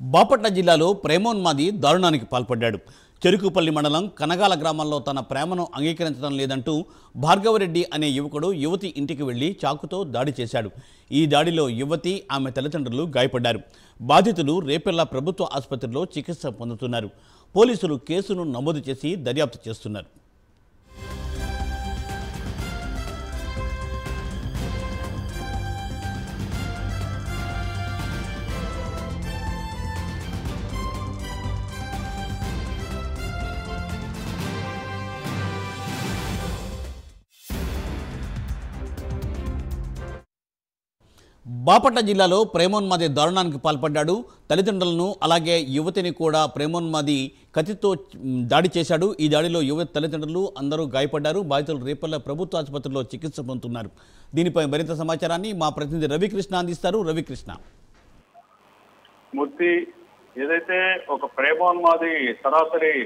బాపట్ల జిల్లాలో ప్రేమోన్మాది దారుణానికి పాల్పడ్డాడు. చెరుకుపల్లి మండలం కనగాల గ్రామంలో తన ప్రేమను అంగీకరించడం లేదంటూ భార్గవరెడ్డి అనే యువకుడు యువతి ఇంటికి వెళ్లి చాకుతో దాడి చేశాడు. ఈ దాడిలో యువతి ఆమె తల్లిదండ్రులు గాయపడ్డారు. బాధితులు రేపెల్లా ప్రభుత్వ ఆసుపత్రిలో చికిత్స పొందుతున్నారు. పోలీసులు కేసును నమోదు చేసి దర్యాప్తు చేస్తున్నారు. బాపట్ల జిల్లాలో ప్రేమోన్మాది దారుణానికి పాల్పడ్డాడు. తల్లిదండ్రులను అలాగే యువతిని కూడా ప్రేమోన్మాది కత్తితో దాడి చేశాడు. ఈ దాడిలో యువతి తల్లిదండ్రులు అందరూ గాయపడ్డారు. బాధితులు రేపల్ల ప్రభుత్వ ఆసుపత్రిలో చికిత్స పొందుతున్నారు. దీనిపై మరింత సమాచారాన్ని మా ప్రతినిధి రవికృష్ణ అందిస్తారు. రవికృష్ణ, మూర్తి, ఏదైతే ఒక ప్రేమోన్మాది సరాసరి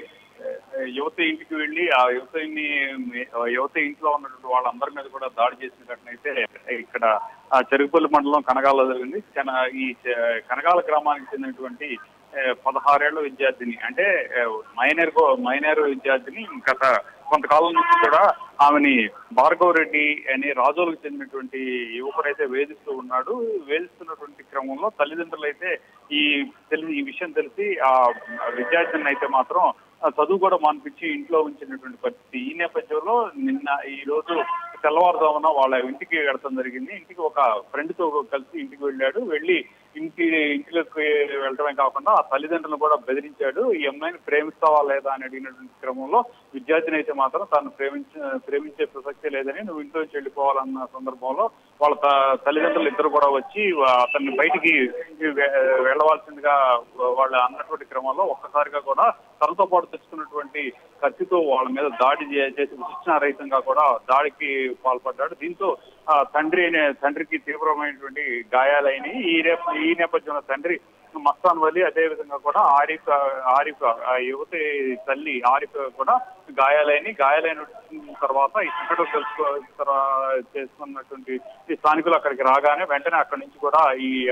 యువతి ఇంటికి వెళ్లి ఆ యువతి ఇంట్లో ఉన్నటువంటి వాళ్ళందరి మీద కూడా దాడి చేసిన ఘటన అయితే ఇక్కడ ఆ చెరుకుపల్లి మండలం కనగాలలో జరిగింది. ఈ కనగాల గ్రామానికి చెందినటువంటి 16 ఏళ్ల విద్యార్థిని, అంటే మైనర్ విద్యార్థిని గత కొంతకాలం నుంచి కూడా ఆమెని భార్గవరెడ్డి అని రాజోలకు చెందినటువంటి యువకుడైతే వేధిస్తున్నటువంటి క్రమంలో తల్లిదండ్రులు అయితే ఈ విషయం తెలిసి ఆ విద్యార్థిని అయితే మాత్రం చదువు కూడా మానిపించి ఇంట్లో ఉంచినటువంటి పరిస్థితి. ఈ నేపథ్యంలో ఈ రోజు తెల్లవారుజామున వాళ్ళ ఇంటికి వెళ్తాం జరిగింది. ఇంటికి ఒక ఫ్రెండ్ తో కలిసి ఇంటికి వెళ్ళి ఇంటిలోకి వెళ్ళడమే కాకుండా ఆ తల్లిదండ్రులను కూడా బెదిరించాడు. ఈ అమ్మాయిని ప్రేమిస్తావా లేదా అని అడిగినటువంటి క్రమంలో విద్యార్థిని అయితే మాత్రం తాను ప్రేమించే ప్రసక్తే లేదని, నువ్వు ఇంట్లో నుంచి వెళ్ళిపోవాలన్న సందర్భంలో వాళ్ళ తల్లిదండ్రులు ఇద్దరు కూడా వచ్చి అతన్ని బయటికి వెళ్ళవలసిందిగా వాళ్ళు అన్నటువంటి క్రమంలో ఒక్కసారిగా కూడా తనతో పాటు తెచ్చుకున్నటువంటి కత్తితో వాళ్ళ మీద దాడి చేసి విచక్షణారహితంగా కూడా దాడికి పాల్పడ్డాడు. దీంతో తండ్రికి తీవ్రమైనటువంటి గాయాలైనవి. ఈ నేపథ్యంలో తండ్రి మస్తాన్ వలి, అదే విధంగా కూడా ఆరిఫ్ యువతి తల్లి ఆరిఫ్ కూడా గాయాలైన తర్వాత ఈ సంఘటన చేసుకున్నటువంటి స్థానికులు అక్కడికి రాగానే వెంటనే అక్కడి నుంచి కూడా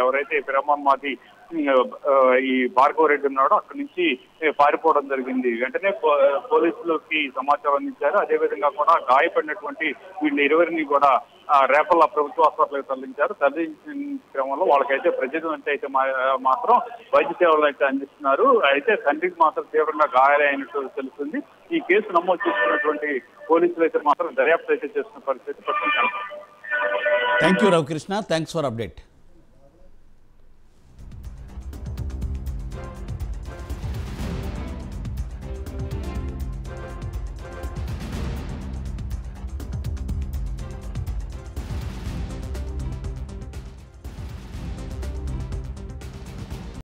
ఎవరైతే ప్రేమోన్మాది ఈ భార్గవరెడ్డి ఉన్నాడో అక్కడి నుంచి పారిపోవడం జరిగింది. వెంటనే పోలీసులకి సమాచారం అందించారు. అదేవిధంగా కూడా గాయపడినటువంటి వీళ్ళ 20ని కూడా రేపల్ల ప్రభుత్వ ఆసుపత్రికి తరలించిన క్రమంలో వాళ్ళకైతే ప్రజెంట్ అయితే మాత్రం వైద్య సేవలు అయితే అందిస్తున్నారు. అయితే తండ్రికి మాత్రం తీవ్రంగా గాయాలైనట్టు తెలుస్తుంది. ఈ కేసు నమోదు చేసుకున్నటువంటి పోలీసులు అయితే మాత్రం దర్యాప్తు అయితే చేస్తున్న పరిస్థితి. Thank you Ravikrishna, thanks for update.